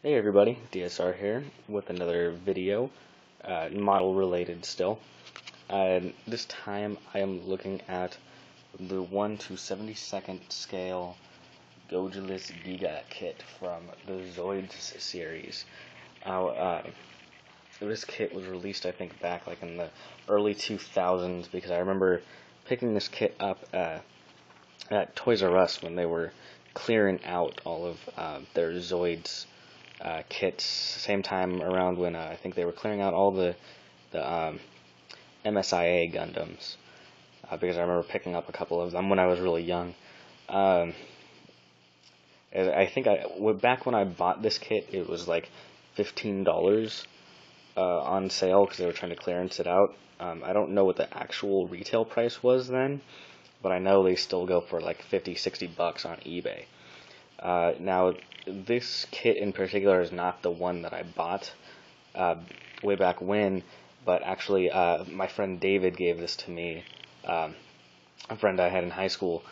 Hey everybody, DSR here with another video, model related still. This time I am looking at the 1/72 scale Gojulas Giga kit from the Zoids series. Now, this kit was released I think back like in the early 2000s because I remember picking this kit up at Toys R Us when they were clearing out all of their Zoids kits. Same time around when I think they were clearing out all the MSIA Gundams, because I remember picking up a couple of them when I was really young. Um, I think back when I bought this kit, it was like $15 on sale because they were trying to clearance it out. I don't know what the actual retail price was then, but I know they still go for like 50, 60 bucks on eBay. Now, this kit in particular is not the one that I bought way back when, but actually my friend David gave this to me, a friend I had in high school,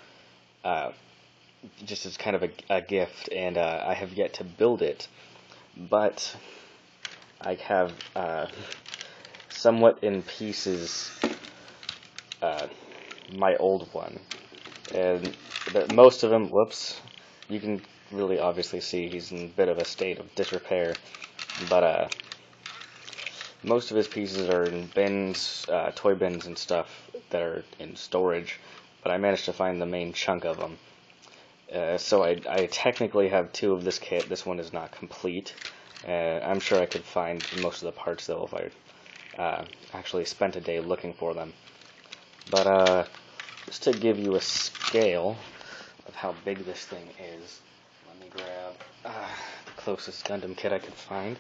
just as kind of a gift, and I have yet to build it, but I have somewhat in pieces my old one, and most of them, whoops, you can really obviously see he's in a bit of a state of disrepair, but most of his pieces are in bins, toy bins and stuff that are in storage, but I managed to find the main chunk of them. So I technically have two of this kit. This one is not complete. I'm sure I could find most of the parts though if I actually spent a day looking for them. But just to give you a scale of how big this thing is, let me grab the closest Gundam kit I could find.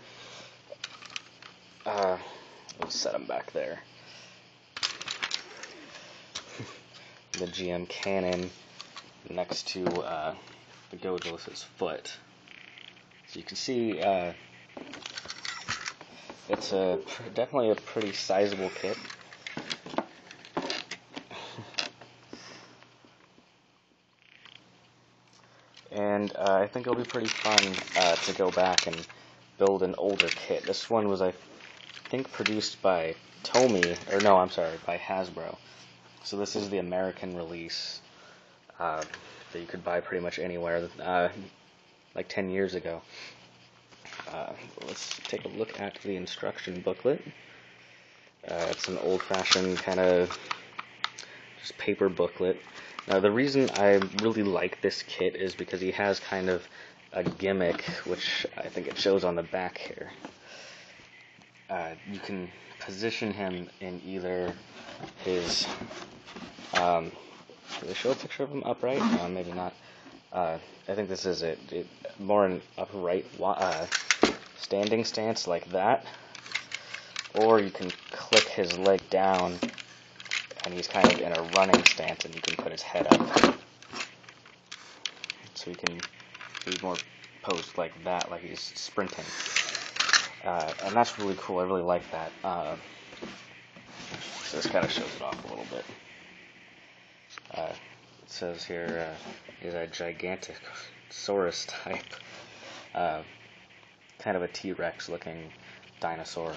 Let's set them back there. The GM cannon next to the Gojulas' foot. So you can see it's definitely a pretty sizable kit. And I think it'll be pretty fun to go back and build an older kit. This one was, I think, produced by Tomy, or no, I'm sorry, by Hasbro. So this is the American release that you could buy pretty much anywhere, like 10 years ago. Let's take a look at the instruction booklet. It's an old-fashioned kind of just paper booklet. Now, the reason I really like this kit is because he has kind of a gimmick, which I think it shows on the back here. You can position him in either his, do they show a picture of him upright? Maybe not. I think this is it. More an upright standing stance like that. Or you can click his leg down and he's kind of in a running stance and you can put his head up. So he can be more posed like that, like he's sprinting. And that's really cool. I really like that. So this kind of shows it off a little bit. It says here he's a gigantic Saurus type, kind of a T-Rex looking dinosaur.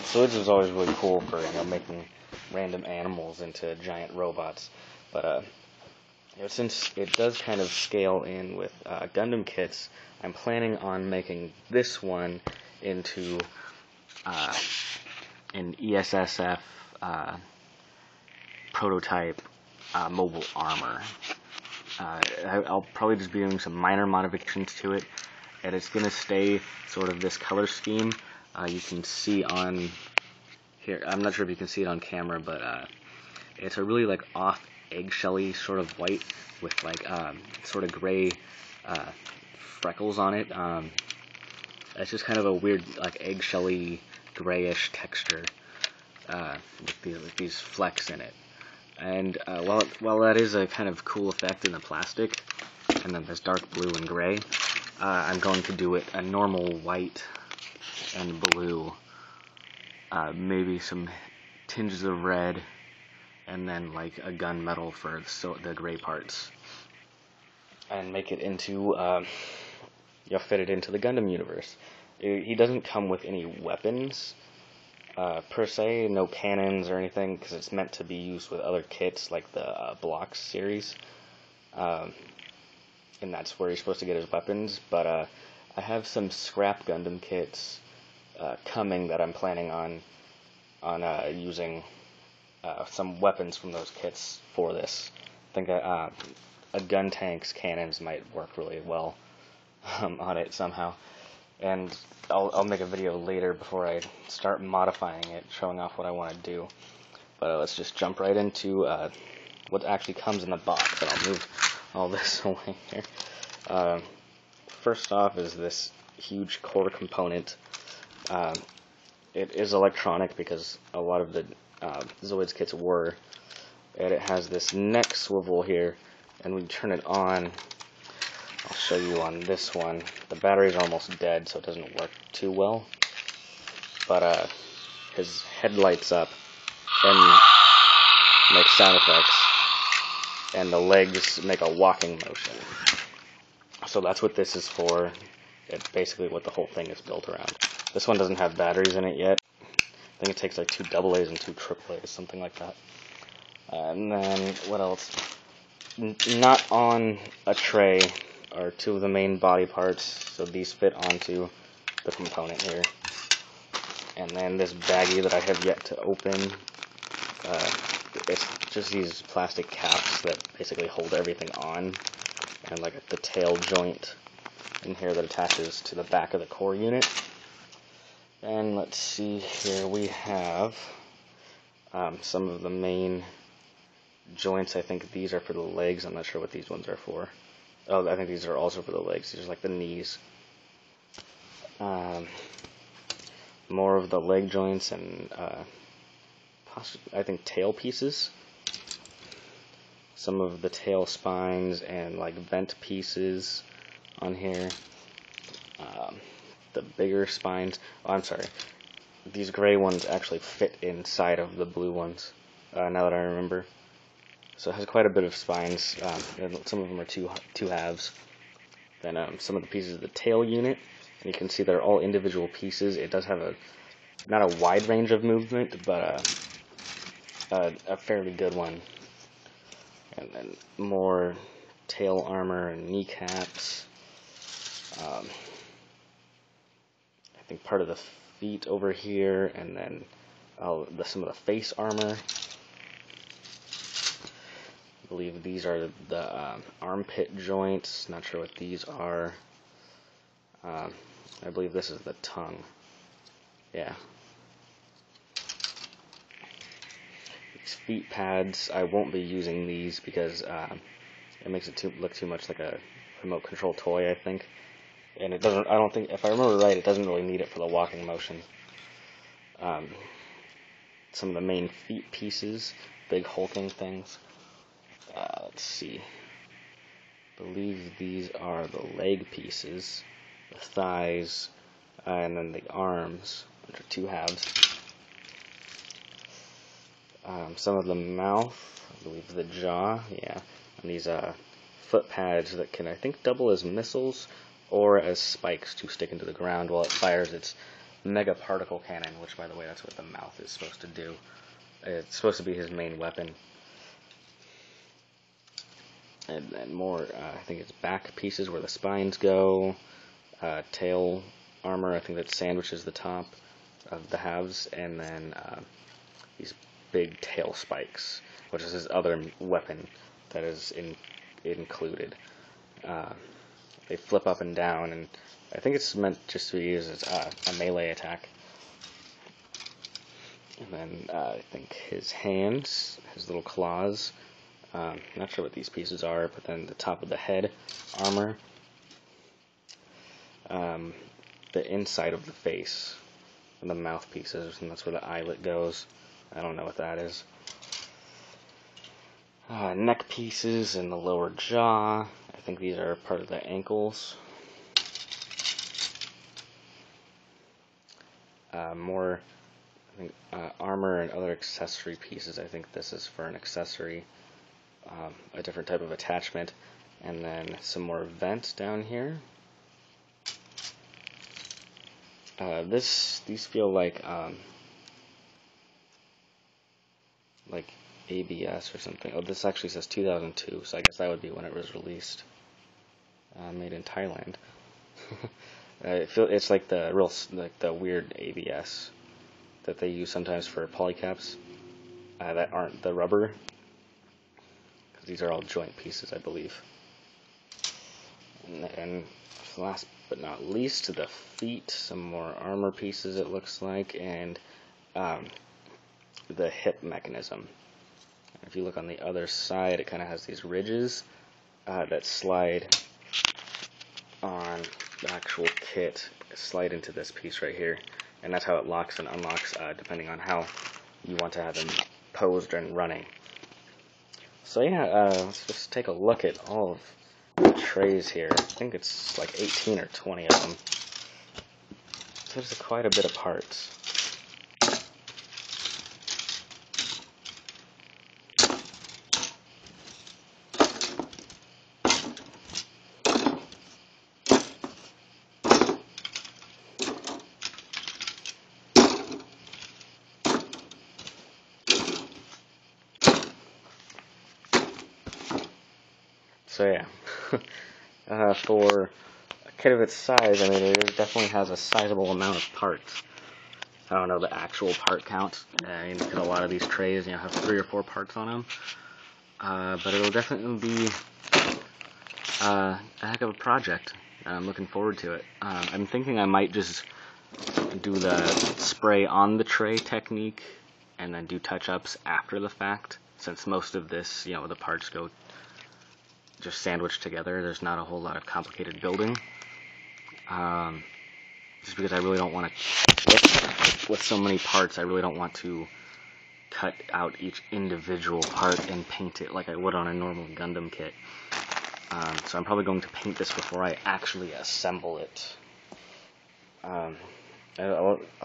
So this was always really cool for making random animals into giant robots. But since it does kind of scale in with Gundam kits, I'm planning on making this one into an ESSF prototype mobile armor. I'll probably just be doing some minor modifications to it, and it's going to stay sort of this color scheme. You can see on here, I'm not sure if you can see it on camera, but it's a really like off eggshelly sort of white with like sort of gray freckles on it. It's just kind of a weird like eggshelly grayish texture with these flecks in it. And while that is a kind of cool effect in the plastic, and then this dark blue and gray, I'm going to do it a normal white and blue, maybe some tinges of red, and then like a gunmetal for the gray parts, and make it into fit it into the Gundam universe. He doesn't come with any weapons per se, no cannons or anything, because it's meant to be used with other kits like the Blocks series, and that's where he's supposed to get his weapons. But I have some scrap Gundam kits coming that I'm planning on using some weapons from those kits for this. I think a gun tank's cannons might work really well on it somehow. And I'll make a video later before I start modifying it, showing off what I want to do. But let's just jump right into what actually comes in the box, and I'll move all this away here. First off is this huge core component. It is electronic because a lot of the Zoids kits were. And it has this neck swivel here, and when you turn it on, I'll show you on this one. The batteries are almost dead, so it doesn't work too well. But his head lights up and makes sound effects, and the legs make a walking motion. So that's what this is for. It's basically what the whole thing is built around. This one doesn't have batteries in it yet. I think it takes like 2 AA's and 2 AAA's, something like that. And then, what else? Not on a tray are 2 of the main body parts, so these fit onto the component here. And then this baggie that I have yet to open, it's just these plastic caps that basically hold everything on, and like the tail joint in here that attaches to the back of the core unit. And let's see here, we have some of the main joints. I think these are for the legs. I'm not sure what these ones are for. Oh, I think these are also for the legs. These are like the knees. More of the leg joints and possibly, I think, tail pieces. Some of the tail spines and like vent pieces on here. The bigger spines. Oh, I'm sorry. These gray ones actually fit inside of the blue ones. Now that I remember. So it has quite a bit of spines. And some of them are two halves. Then some of the pieces of the tail unit. And you can see they're all individual pieces. It does have not a wide range of movement, but a fairly good one. And then more tail armor and kneecaps. I think part of the feet over here, and then some of the face armor. I believe these are the armpit joints. Not sure what these are. I believe this is the tongue. Yeah. These feet pads, I won't be using these because it makes it look too much like a remote control toy, I think. And it doesn't, I don't think, if I remember right, it doesn't really need it for the walking motion. Some of the main feet pieces, big hulking things. Let's see. I believe these are the leg pieces, the thighs, and then the arms, which are 2 halves. Some of the mouth, I believe the jaw, yeah, and these foot pads that can, I think, double as missiles or as spikes to stick into the ground while it fires its mega particle cannon, which, by the way, that's what the mouth is supposed to do. It's supposed to be his main weapon. And then more, I think it's back pieces where the spines go, tail armor, I think that sandwiches the top of the halves, and then these big tail spikes, which is his other weapon that is included. They flip up and down, and I think it's meant just to be used as a melee attack. And then I think his hands, his little claws, not sure what these pieces are, but then the top of the head armor, the inside of the face, and the mouth pieces, and that's where the eyelet goes. I don't know what that is. Neck pieces and the lower jaw. I think these are part of the ankles. More, I think, armor and other accessory pieces. I think this is for an accessory, a different type of attachment. And then some more vents down here. These feel like ABS or something. Oh, this actually says 2002, so I guess that would be when it was released. Made in Thailand. It's like the weird ABS that they use sometimes for polycaps that aren't the rubber, because these are all joint pieces, I believe. And last but not least, the feet, some more armor pieces it looks like, and the hip mechanism. If you look on the other side, it kind of has these ridges that slide on the actual kit, slide into this piece right here, and that's how it locks and unlocks depending on how you want to have them posed and running. So yeah, let's just take a look at all of the trays here. I think it's like 18 or 20 of them. So there's quite a bit of parts. So yeah, for a kit of its size, I mean, it definitely has a sizable amount of parts. I don't know the actual part count. I mean, a lot of these trays, have 3 or 4 parts on them. But it'll definitely be a heck of a project. I'm looking forward to it. I'm thinking I might just do the spray on the tray technique and then do touch-ups after the fact, since most of this, the parts go just sandwiched together. There's not a whole lot of complicated building. Just because I really don't want to, with so many parts, I really don't want to cut out each individual part and paint it like I would on a normal Gundam kit. So I'm probably going to paint this before I actually assemble it. A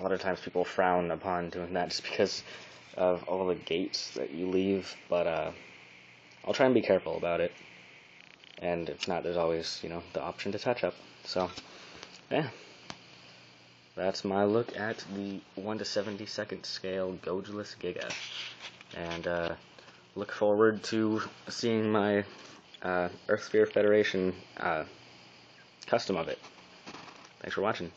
lot of times people frown upon doing that just because of all the gates that you leave, but I'll try and be careful about it. And if not, there's always, the option to touch up. So, yeah. That's my look at the 1/72 scale Gojulas Giga. And look forward to seeing my Earth Sphere Federation custom of it. Thanks for watching.